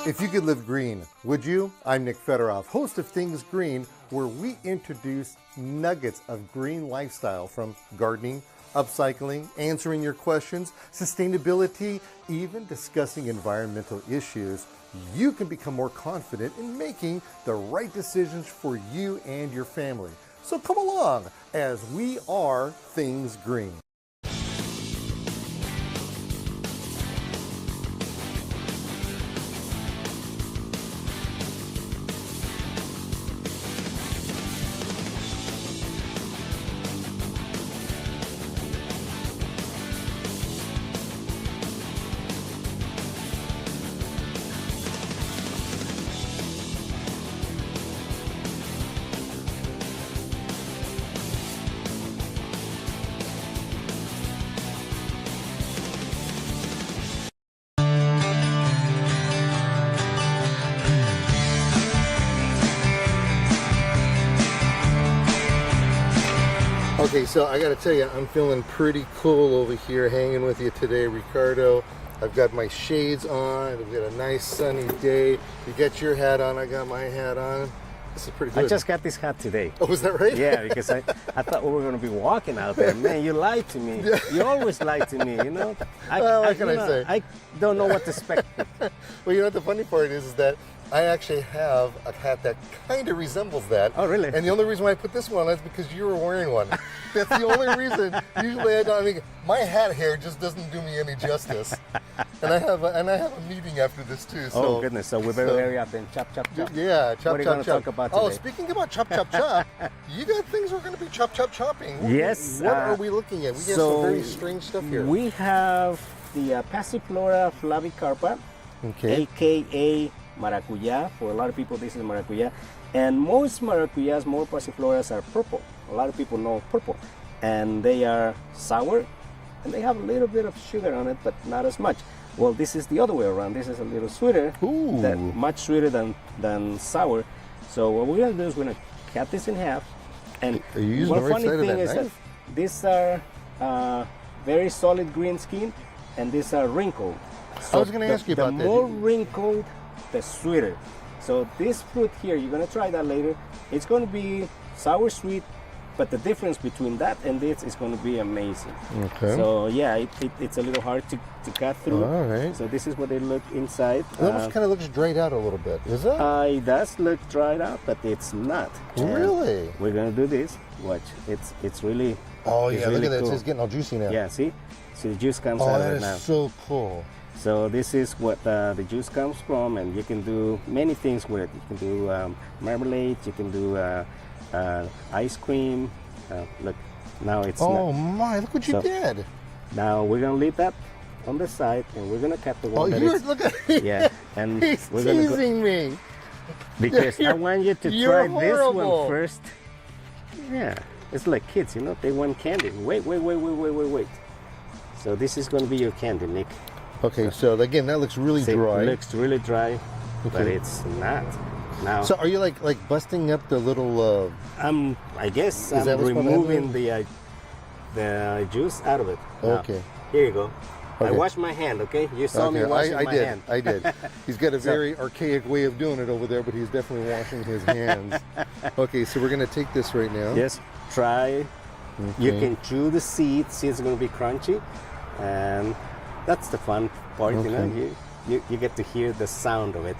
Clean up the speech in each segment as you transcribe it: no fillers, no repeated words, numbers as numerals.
If you could live green, would you? I'm Nick Federoff, host of Things Green, where we introduce nuggets of green lifestyle from gardening, upcycling, answering your questions, sustainability, even discussing environmental issues. You can become more confident in making the right decisions for you and your family. So come along as we are Things Green. Okay, so I gotta tell you, I'm feeling pretty cool over here hanging with you today, Ricardo. I've got my shades on, we've got a nice sunny day. You got your hat on, I got my hat on. This is pretty good. I just got this hat today. Oh, is that right? Yeah, because I thought we were going to be walking out there. Man, you lied to me. Yeah. You always lie to me, you know? What can I say? I don't know what to expect. Well, you know what the funny part is that I actually have a hat that kind of resembles that. Oh, really? And the only reason why I put this one on is because you were wearing one. That's the only reason. Usually I don't. I mean, my hat hair just doesn't do me any justice. And I have a meeting after this too. So, Oh goodness! So we better hurry up and chop, chop, chop. Yeah, chop, What are you chop, going to chop. talk about today? Oh, speaking about chop, chop, chop, you got things we're going to be chop, chop, chopping. Yes. What are we looking at? We got some very strange stuff here. We have the Passiflora flavicarpa, Okay. aka maracuya. For a lot of people, this is maracuya. And most maracuyas, more passifloras are purple. A lot of people know purple. And they are sour, and they have a little bit of sugar on it, but not as much. Well, this is the other way around. This is a little sweeter, Ooh. much sweeter than sour. So what we're gonna do is we're gonna cut this in half. And Are you using one the right funny side of thing that is knife? that these are very solid green skin, and these are wrinkled. I was gonna ask you about the that. The more wrinkled, the sweeter. So this fruit here, you're gonna try that later. It's gonna be sour sweet, but the difference between that and this is going to be amazing. Okay. So yeah, it's a little hard to cut through. All right. So this is what they look inside. It almost kind of looks dried out a little bit. Is it? It does look dried out, but it's not. Really? And we're gonna do this. Watch. It's really. Oh it's yeah, really look at that. cool. It's getting all juicy now. Yeah. See, the juice comes Oh, out that of it is now. so cool. So this is what the juice comes from, and you can do many things with it. You can do marmalade. You can do ice cream. Look, now it's Oh my! Look what you So- did. Now we're gonna leave that on the side, and we're gonna cut the Oh, one that you're is. look at Yeah, and He's we're gonna go, teasing me. because You're- I want you to you're try this horrible. one first. Yeah, it's like kids, you know, they want candy. Wait. So this is gonna be your candy, Nick. Okay, so again, that looks really See, dry. It looks really dry, but Okay. it's not. Now, So are you like busting up the little? I guess that I'm what's going on removing the juice out of it. Now, Okay. here you go. I Okay. washed my hand, okay? You saw me washing I my did. hand. I did. He's got a very archaic way of doing it over there, but he's definitely washing his hands. Okay, so we're gonna take this right now. Yes, try. You Okay. can chew the seeds. See, it's going to be crunchy, and that's the fun part. You know, Okay. you get to hear the sound of it.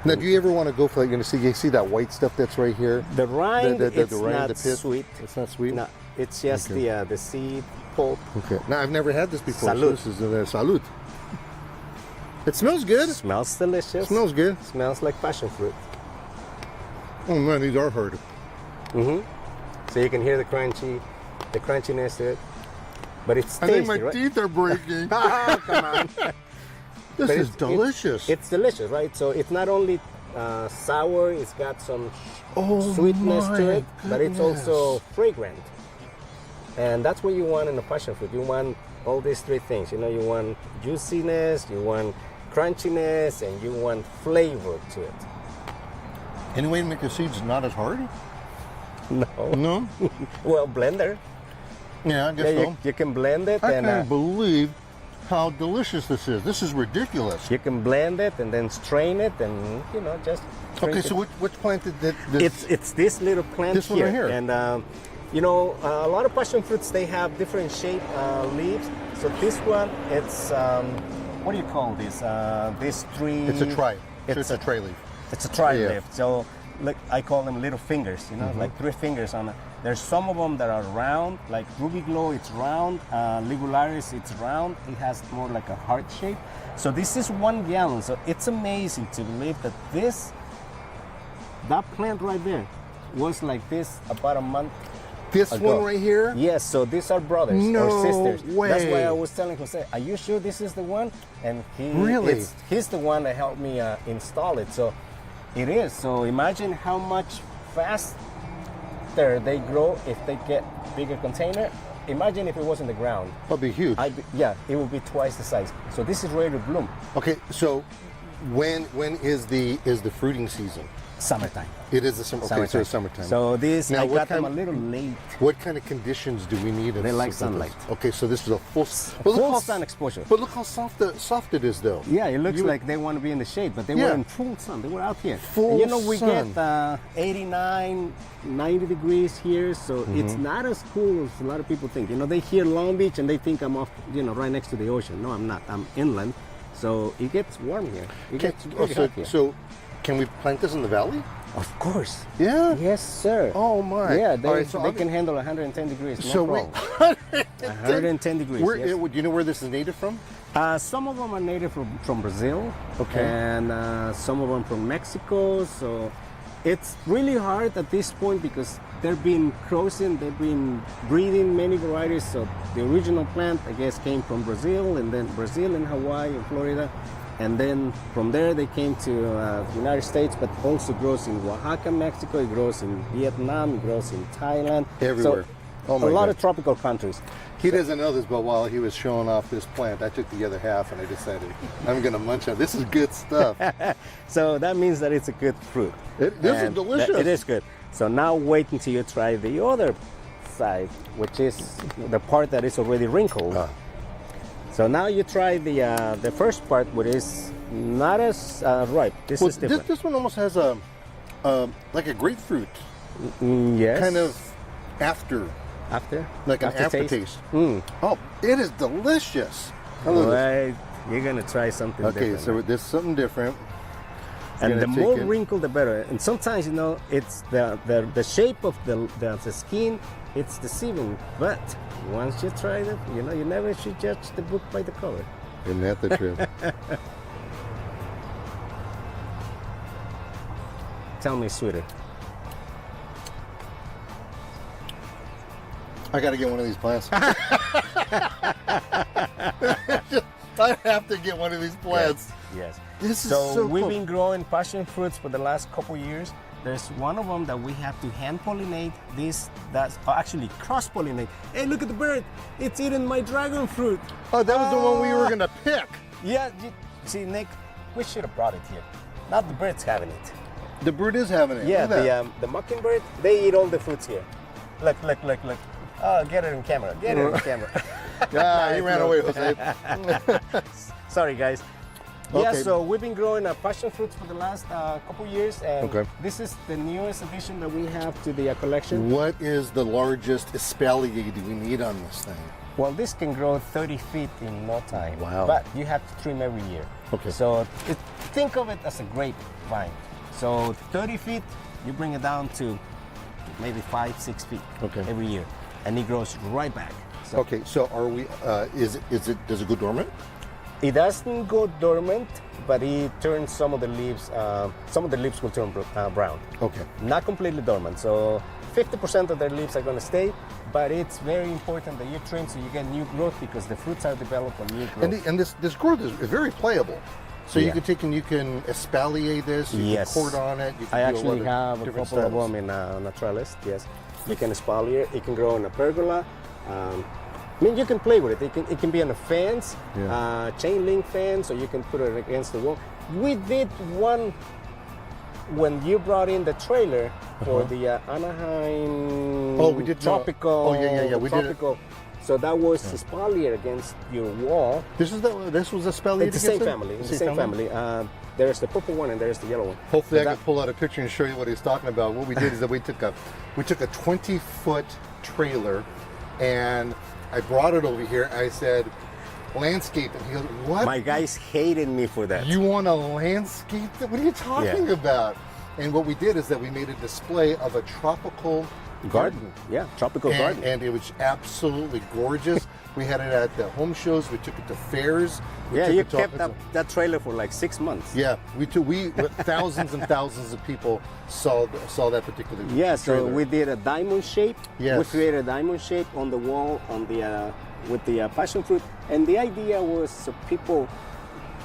Now, do you ever want to go for like you see that white stuff that's right here? The rind, the it's rind, not the pith? sweet. It's not sweet. No, it's just Okay. the seed pulp. Okay. Now I've never had this before. Salud. So this is salud. It smells good. Smells delicious. Smells good. Smells like passion fruit. Oh man, these are hard. So you can hear the crunchiness to it. But it's I tasty, think my right? teeth are breaking. Oh, come on. This But is delicious. It's delicious, right? So it's not only sour, it's got some Oh, sweetness my to it, but it's goodness. also fragrant. And that's what you want in a passion fruit. You want all these three things. You know, you want juiciness, you want crunchiness, and you want flavor to it. Any way to make the seeds not as hard? No. No? Well, blender. Yeah, I guess Yeah, so. you can blend it. I and can't believe how delicious this is. This is ridiculous. You can blend it and then strain it, and just. Okay, drink so it. which plant did this? It's this little plant This one right here. and a lot of passion fruits, they have different shape leaves. So this one, it's what do you call this? This tree. It's a tri. It's a tray leaf. It's a tri Yeah. leaf. So like I call them little fingers. Like 3 fingers on it. There's some of them that are round, like Ruby Glow. It's round. Ligularis, it's round. It has more like a heart shape. So this is 1 gallon. So it's amazing to believe that that plant right there was like this about a month. This ago. one right here? Yes, so these are brothers No or sisters. way. That's why I was telling Jose, are you sure this is the one? And Really? he's the one that helped me install it. So it is. So imagine how much faster they grow if they get bigger container. Imagine if it was in the ground. That'd be huge. It would be twice the size. So this is ready to bloom. Okay, so when is the fruiting season? Summertime. It is the summer. Okay, so it's summertime. So this, Now, I what got them a kind- little late. What kind of conditions do we need? They like sunlight. Okay, so this is a full Full sun exposure. But look how soft it is, though. Yeah, it looks like they want to be in the shade, but they Yeah. were in full sun. They were out here. Full And we sun. get 89, 90 degrees here, so it's not as cool as a lot of people think. They hear Long Beach and they think I'm off, right next to the ocean. No, I'm not. I'm inland, so it gets warm here. It gets really hot here. So can we plant this in the valley? Of course. Yeah. Yes, sir. Oh my. Yeah, they, All right, so they can handle 110 degrees. No So problem. 110 degrees. Where, yes. do you know where this is native from? Some of them are native from Brazil, Okay. and some of them from Mexico. So it's really hard at this point because they've been crossing, they've been breeding many varieties. So the original plant, I guess, came from Brazil, and then Brazil and Hawaii and Florida. And then from there they came to the United States, but also grows in Oaxaca, Mexico. It grows in Vietnam. It grows in Thailand. Everywhere. So Oh my a lot God. of tropical countries. He doesn't know this, but while he was showing off this plant, I took the other half and I decided I'm going to munch on. This is good stuff. So that means that it's a good fruit. This is And delicious. It is good. So now wait until you try the other side, which is the part that is already wrinkled. So now you try the first part, which is not as ripe. This is different. This one almost has a like a grapefruit Yes. kind of after, like an aftertaste. Oh, it is delicious. I love this. Right. You're gonna try something Okay, different. so there's something different. And Gonna the take more it. wrinkled, the better. And sometimes, it's the shape of the skin, it's deceiving. But once you try it, you never should judge the book by the cover. Isn't that the truth? Tell me sweeter. I got to get one of these plants. I have to get one of these plants. Yes. This is so we've cool. been growing passion fruits for the last couple years. There's one of them that we have to hand pollinate. That's actually cross pollinate. Hey, look at the bird! It's eating my dragon fruit. Oh, that was the one we were going to pick. Yeah. See, Nick, we should have brought it here. Now the bird's having it. The bird is having it. Yeah, Look at that. the mockingbird, they eat all the fruits here. Look. Oh, get it in camera. Get it in camera. Ah, he ran away, Jose. Sorry, guys. Yeah, Okay. so we've been growing passion fruits for the last couple years, and Okay. this is the newest addition that we have to the collection. What is the largest espalier do we need on this thing? Well, this can grow 30 feet in no time. Wow. But you have to trim every year. Okay. So think of it as a grapevine. So 30 feet, you bring it down to maybe 5-6 feet Okay. every year, and it grows right back. So Okay, so are we? Does it go dormant? it doesn't go dormant, but it turns some of the leaves. Some of the leaves will turn brown. Okay. Not completely dormant. So 50% of their leaves are going to stay, but it's very important that you trim so you get new growth because the fruits are developed on new growth. And this growth is very playable. So you Yeah. can take and you can espalier this. You Yes. can cord on it. You can I do actually lot of have a different couple of styles. them in a naturalist. Yes, you can espalier. It can grow in a pergola. I mean, you can play with it. It can be on a fence, Yeah. chain link fence, or you can put it against the wall. We did one when you brought in the trailer for the Anaheim. Oh, we did tropical. Oh, yeah. We did it. tropical. So So that was espalier against your wall. This was a spelly. It's the same family. It's the same family. There's the purple one and there's the yellow one. Hopefully, I can pull out a picture and show you what he's talking about. What we did is that we took a 20-foot trailer, and I brought it over here. I said, landscape, and he goes, "What? My guys hated me for that. You want to landscape that? What are you talking about?" And what we did is that we made a display of a tropical garden. Yeah, tropical garden. And it was absolutely gorgeous. We had it at the home shows. We took it to fairs. You kept that trailer for like 6 months. Yeah, we thousands and thousands of people saw that particular Yeah, trailer. so we did a diamond shape. Yes. We created a diamond shape on the wall with the passion fruit. And the idea was so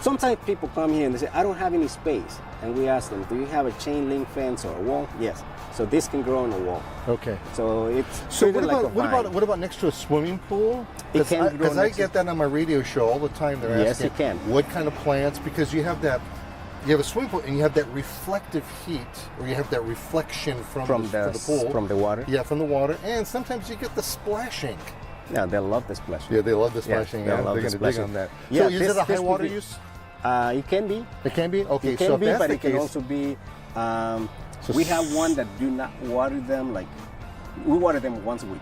sometimes people come here and they say, I don't have any space. And we ask them, do you have a chain link fence or a wall? Yes. So this can grow on a wall. Okay. So it's So what about next to a swimming pool? It can grow because I next get that on my radio show all the time. They're Yes, asking you can. what kind of plants, because you have a swimming pool and you have that reflective heat, or you have that reflection from the pool. From the water. Yeah, from the water, and sometimes you get the splashing. Yeah, they love the splashing. Yeah, they love the splashing. they love They're the going to dig splashing. on that. Yeah, so is it a high water use? It can be. It can be? Okay, It can so if be, that's but the it can case, also be. We have one that do not water them. Like we water them once a week,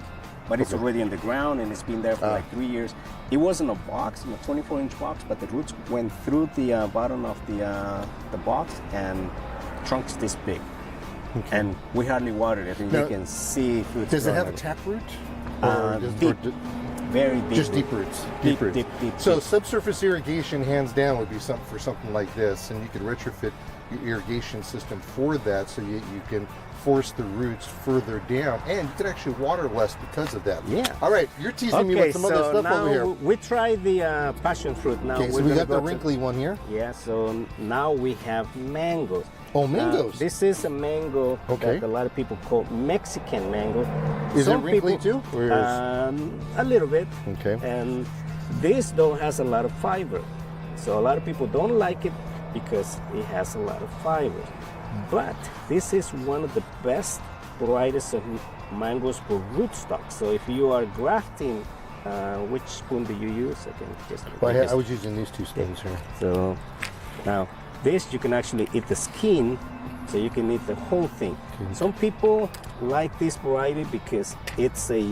but it's already in the ground and it's been there for like 3 years. It was in a box, in a 24-inch box, but the roots went through the bottom of the box and trunks this big. Okay. And we hardly watered it, and you can see fruits. Does it have a growing. tap root? Deep. Very deep. Just root. deep roots. Deep, roots. deep, deep, So deep. subsurface irrigation, hands down, would be something for something like this, and you could retrofit your irrigation system for that, so you can force the roots further down, and you could actually water less because of that. Yeah. All right, you're teasing me with some other stuff now over here. we tried the passion fruit. Now Okay, so we got the wrinkly one here. Yeah. So now we have mangoes. Oh, mangoes. This is a mango Okay. that a lot of people call Mexican mango. Is Some it wrinkly people- too? Or is- A little bit. Okay. And this though has a lot of fiber. So a lot of people don't like it because it has a lot of fiber. But this is one of the best varieties of mangoes for rootstock. So if you are grafting, which spoon do you use? I can just. Well, I was using these two spoons here. So now this you can actually eat the skin, so you can eat the whole thing. Okay. Some people like this variety because it's a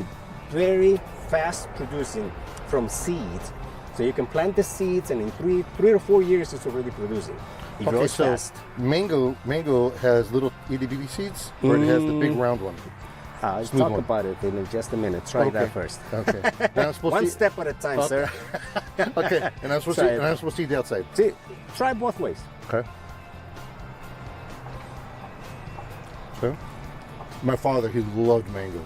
very fast producing from seeds. So you can plant the seeds, and in three or 4 years it's already producing. It Okay, grows so fast. mango has little itty bitty seeds, or it has the big round one. I'll Smooth talk one. about it in just a minute. Try that first. Okay. Now I'm supposed One to step at a time, sir. Okay, and I'm supposed Try to. it. And I'm supposed to eat the outside. See, try both ways. Okay. So, my father, he loved mango.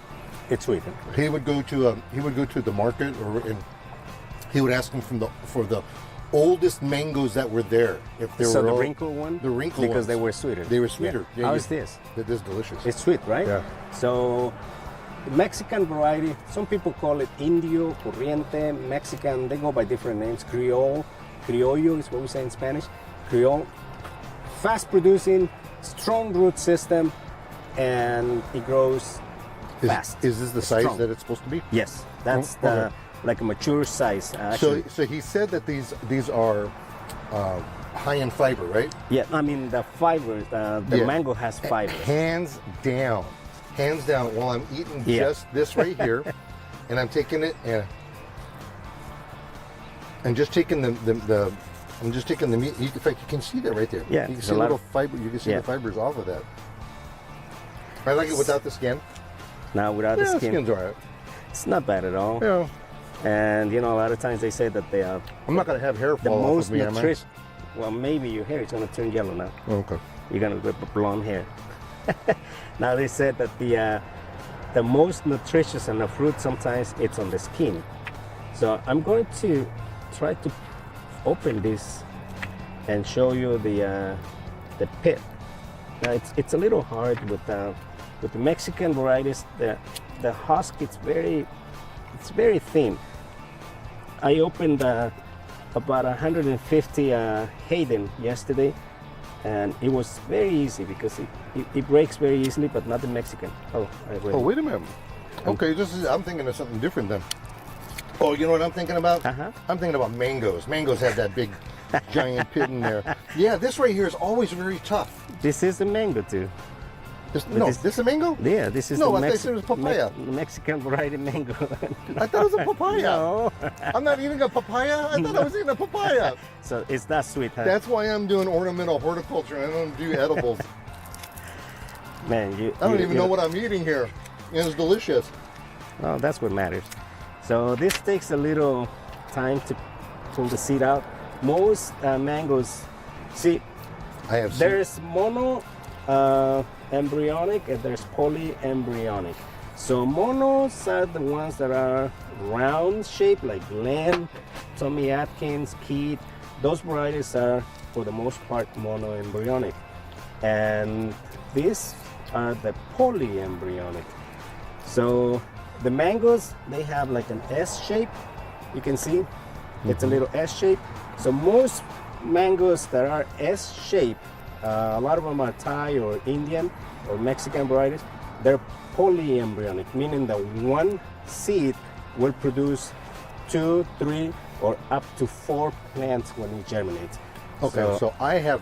It's sweet. Huh? He would go to the market, and he would ask him for the oldest mangoes that were there. If there So were the wrinkle one? the wrinkle because ones. they were sweeter. They were sweeter. Yeah. How is this? It is delicious. It's sweet, right? Yeah. So, Mexican variety, some people call it Indio, Corriente, Mexican, they go by different names. Criollo is what we say in Spanish. Criollo, fast producing, strong root system, and it grows fast. Is this the size Strong. that it's supposed to be? Yes, that's okay. like a mature size. So, Actually. so he said that these are high in fiber, right? Yeah, I mean the fiber, the Yeah. mango has fiber. Hands down. While I'm eating just this right here, and I'm taking it and I'm just taking I'm just taking the meat. In fact, you can see that right there. Yeah, you can there's see a a lot little of- fiber. You can see yeah. the fibers off of that. I like it without the skin. Now without Yeah, the the skin, skin's alright. it's not bad at all. Yeah, And you know, a lot of times they say that they are I'm not gonna have hair the fall off most of me, am I? nutritious. Well, maybe your hair is going to turn yellow now. Okay. You're going to get blonde hair. Now they said that the most nutritious in a fruit sometimes it's on the skin. So I'm going to try to open this and show you the pit. Now it's a little hard with the Mexican varieties. The husk it's very thin. I opened about 150 Hayden yesterday, and it was very easy because it breaks very easily, but not the Mexican. Oh, I read Oh, it. wait a minute. Okay, I'm thinking of something different then. Oh, you know what I'm thinking about? Uh-huh. I'm thinking about mangoes. Mangoes have that big, giant pit in there. Yeah, this right here is always very tough. This is the mango too. This is a mango? Yeah, this is No, the I thought it was papaya. Mexican variety mango. I thought it was a papaya. No. I'm not eating a papaya. I thought I was eating a papaya. So it's that sweet, huh? That's why I'm doing ornamental horticulture. I don't do edibles. Man, I don't even know what I'm eating here. It's delicious. Well, that's what matters. So this takes a little time to pull the seed out. Most mangoes, see, I have there's mono embryonic and there's polyembryonic. So monos are the ones that are round shaped, like Glen, Tommy Atkins, Keith. Those varieties are, for the most part, monoembryonic. And these are the polyembryonic. So the mangoes, they have like an S shape. You can see it's a little S shape. So most mangoes that are S shaped, a lot of them are Thai or Indian or Mexican varieties. They're polyembryonic, meaning that one seed will produce 2, 3, or up to 4 plants when it germinates. Okay, so I've had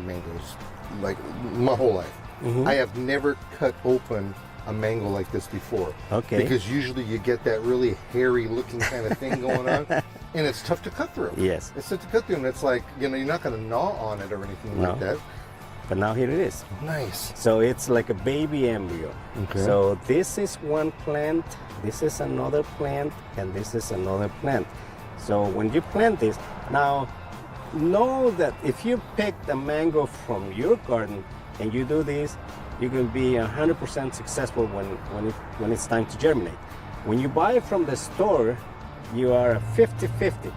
mangoes like my whole life. I have never cut open a mango like this before. Okay. Because usually you get that really hairy looking kind of thing going on, and it's tough to cut through. Yes. It's tough to cut through, and it's like, you're not going to gnaw on it or anything like that. But now here it is. Nice. So it's like a baby embryo. Okay. So this is one plant, this is another plant, and this is another plant. So when you plant this, now know that if you pick the mango from your garden and you do this, you can be 100% successful when it's time to germinate. When you buy it from the store, you are 50-50.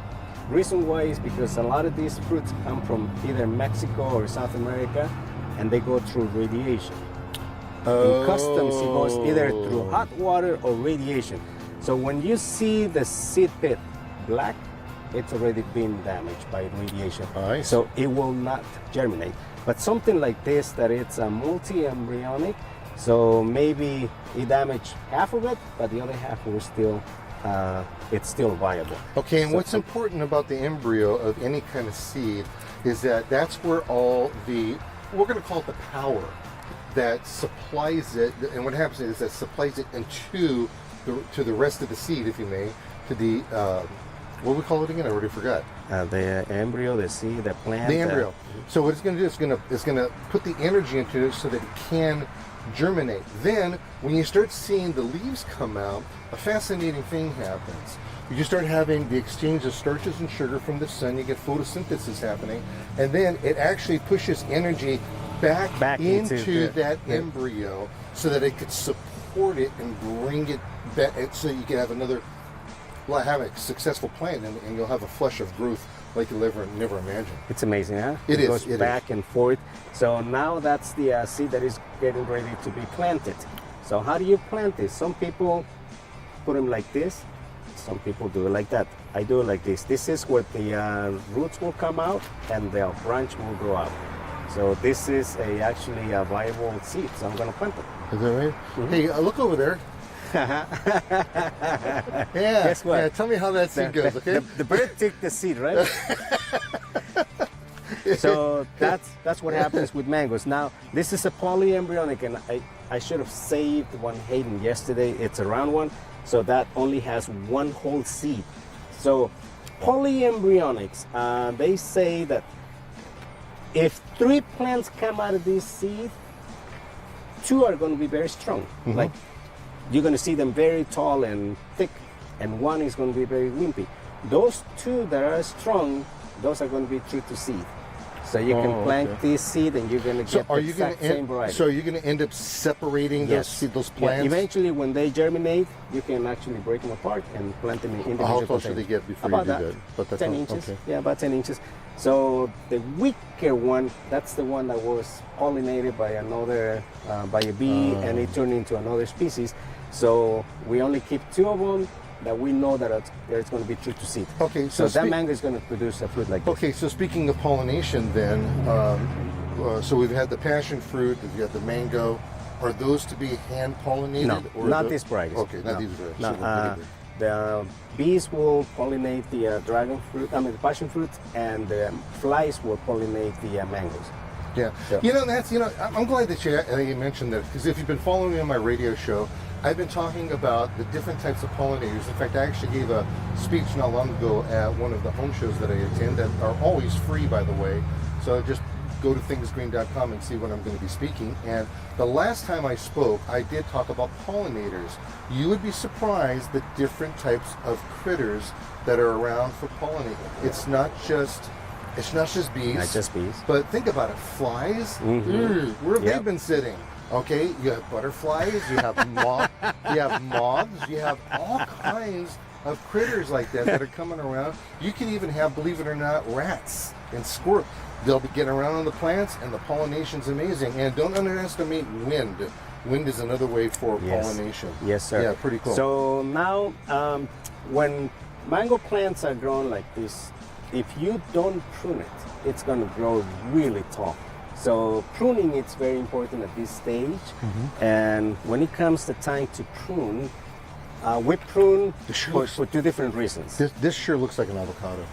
Reason why is because a lot of these fruits come from either Mexico or South America, and they go through radiation. In customs, it goes either through hot water or radiation. So when you see the seed pit black, it's already been damaged by radiation. Nice. So it will not germinate. But something like this, that it's a multi-embryonic, so maybe it damaged half of it, but the other half will still, it's still viable. Okay, and So- what's important about the embryo of any kind of seed is that that's where all the, we're going to call it the power that supplies it, and what happens is that supplies it into to the rest of the seed, if you may, to the, what do we call it again? I already forgot. The embryo, the seed, the plant. The embryo. So what it's going to do is it's going to put the energy into it so that it can germinate. Then, when you start seeing the leaves come out, a fascinating thing happens. You start having the exchange of starches and sugar from the sun. You get photosynthesis happening, and then it actually pushes energy back into that embryo so that it could support it and bring it back, so you can have another. Well, have a successful plant, and you'll have a flush of growth like you'll never imagine. It's amazing, huh? It is, goes it back and forth. So now that's the seed that is getting ready to be planted. So how do you plant this? Some people put them like this. Some people do it like that. I do it like this. This is where the roots will come out and the branch will grow out. So this is actually a viable seed. So I'm going to plant it. Is that right? Mm-hmm. Hey, look over there. Yeah. Guess what? Yeah, tell me how that seed goes, okay? The bird took the seed, right? So that's what happens with mangoes. Now, this is a polyembryonic, and I should have saved one Hayden yesterday. It's a round one, so that only has one whole seed. So polyembryonics, they say that if 3 plants come out of this seed, 2 are going to be very strong. Mm-hmm. Like, you're going to see them very tall and thick, and 1 is going to be very wimpy. Those 2 that are strong, those are going to be true to seed. So you can plant this seed, and you're going to get the exact same variety. So you're going to end up separating those plants? Yeah, eventually, when they germinate, you can actually break them apart and plant them in individual How close containers. do they get before About you do that? that? But that's 10 all- inches. okay. Yeah, about 10 inches. So the weaker one, that's the one that was pollinated by another, by a bee, and it turned into another species. So we only keep 2 of them that we know that it's going to be true to seed. Okay, so that mango is going to produce a fruit like this. Okay, so speaking of pollination then, so we've had the passion fruit, we've got the mango, are those to be hand pollinated? No, or not these varieties. Okay, not No. these varieties. No, So the bees will pollinate the dragon fruit, the passion fruit, and the flies will pollinate the mangoes. yeah. I'm glad that you mentioned that, because if you've been following me on my radio show, I've been talking about the different types of pollinators. In fact, I actually gave a speech not long ago at one of the home shows that I attend that are always free, by the way. So just go to thingsgreen.com and see when I'm going to be speaking. And the last time I spoke, I did talk about pollinators. You would be surprised the different types of critters that are around for pollinating. It's not just bees. Not just bees. But think about it, flies. Where have they been sitting? Okay, you have butterflies, you have moths, you have all kinds of critters like that are coming around. You can even have, believe it or not, rats and squirrels. They'll be getting around on the plants, and the pollination's amazing. And don't underestimate wind. Wind is another way for pollination. Yes, sir. Yeah, pretty cool. So now, when mango plants are grown like this, if you don't prune it, it's going to grow really tall. So pruning, it's very important at this stage. And when it comes the time to prune, we prune for two different reasons. This sure looks like an avocado.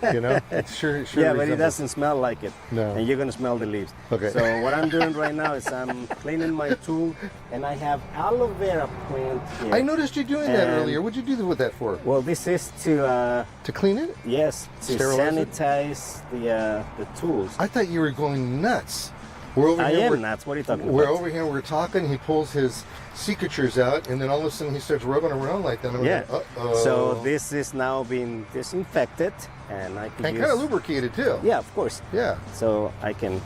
It sure Yeah, but it resembles. doesn't smell like it. No. And you're going to smell the leaves. Okay. So what I'm doing right now is I'm cleaning my tool, and I have aloe vera plant here. I noticed you doing that And- earlier. What'd you do with that for? Well, this is to To clean it? yes, to Sterilize it? sanitize the tools. I thought you were going nuts. We're over I here. am we're- nuts. What are you talking We're about? over here, we're talking, he pulls his secateurs out, and then all of a sudden he starts rubbing around like that. And I'm Yeah. like, uh-oh. So this is now being disinfected, and I can And use. kind of lubricated too. Yeah, of course. Yeah. So I can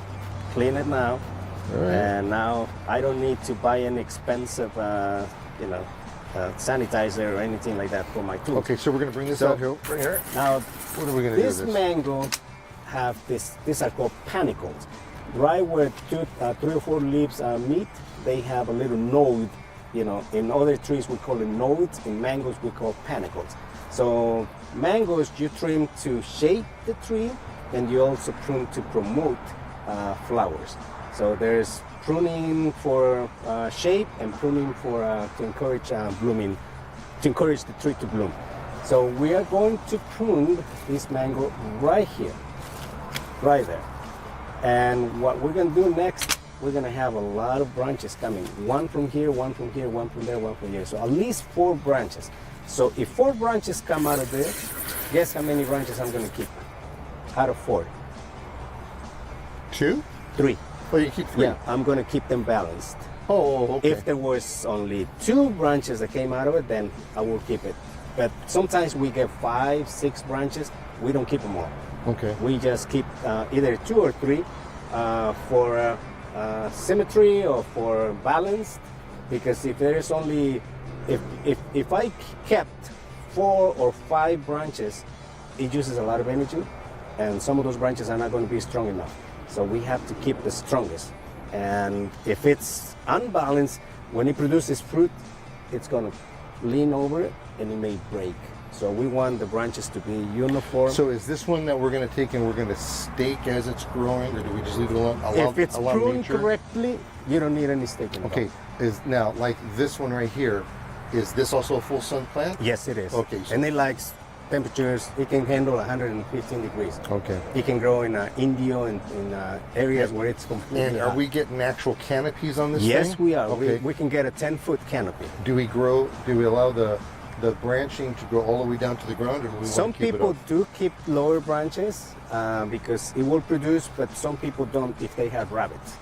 clean it now, All right. and now I don't need to buy an expensive, sanitizer or anything like that for my tools. Okay, so we're going to bring this So- out here. Right here. Now What are we going to do this with this? mango have this. These are called panicles. Right where three or four leaves meet, they have a little node. In other trees we call it nodes. In mangoes we call panicles. So mangoes you trim to shape the tree, and you also prune to promote flowers. So there's pruning for shape and pruning for to encourage blooming, to encourage the tree to bloom. So we are going to prune this mango right here, right there. And what we're going to do next, we're going to have a lot of branches coming. One from here, one from here, one from there, one from here. So at least 4 branches. So if 4 branches come out of there, guess how many branches I'm going to keep out of 4? 2? 3. Oh, you keep 3. Yeah, I'm going to keep them balanced. Oh, okay. If there was only 2 branches that came out of it, then I will keep it. But sometimes we get 5, 6 branches. We don't keep them all. Okay. We just keep either 2 or 3 for symmetry or for balance. Because if there is only, if I kept 4 or 5 branches, it uses a lot of energy, and some of those branches are not going to be strong enough. So we have to keep the strongest. And if it's unbalanced, when it produces fruit, it's going to lean over it and it may break. So we want the branches to be uniform. So is this one that we're going to take and we're going to stake as it's growing, or do we just leave it alone? if it's allow pruned nature? correctly, you don't need any staking. Okay. Is now like this one right here? Is this also a full sun plant? Yes, it is. Okay, so- And it likes temperatures. It can handle 115 degrees. Okay. It can grow in India and in areas where it's completely And are hot. we getting actual canopies on this Yes, thing? we are. Okay. We can get a 10-foot canopy. Do we allow the branching to go all the way down to the ground, or do we Some want to keep people it up? do keep lower branches because it will produce, but some people don't if they have rabbits.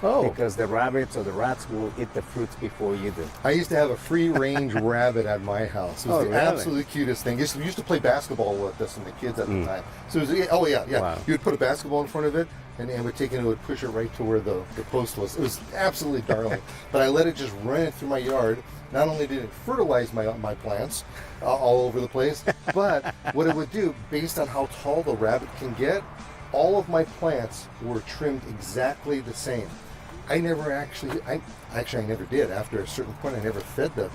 Oh, Because the rabbits or the rats will eat the fruits before you do. I used to have a free-range rabbit at my house. It was Oh, the really? absolute cutest thing. We used to play basketball with us and the kids at the time. So it was, oh yeah. Wow. You would put a basketball in front of it, and it would take it and it would push it right to where the post was. It was absolutely darling. But I let it just run it through my yard. Not only did it fertilize my plants all over the place, but what it would do, based on how tall the rabbit can get, all of my plants were trimmed exactly the same. I never I never did. After a certain point, I never fed the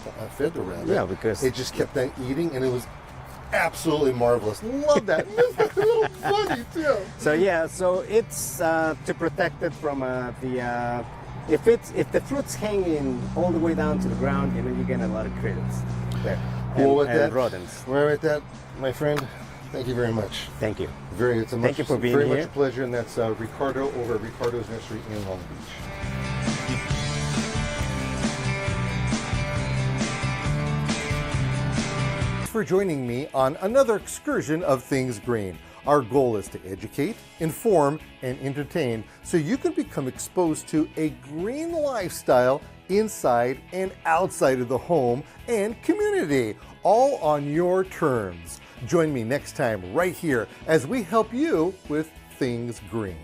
rabbit. Yeah, because- it just kept on eating, and it was absolutely marvelous. Love that. It's a little funny too. So yeah, so it's to protect it from the if the fruit's hanging all the way down to the ground, you get a lot of critters there. Cool with and that. rodents. We're with that, my friend. Thank you very much. Thank you. Thank you for being very here. much a pleasure, and that's Ricardo over at Ricardo's Nursery in Long Beach. Thanks for joining me on another excursion of Things Green. Our goal is to educate, inform, and entertain so you can become exposed to a green lifestyle inside and outside of the home and community, all on your terms. Join me next time right here as we help you with Things Green.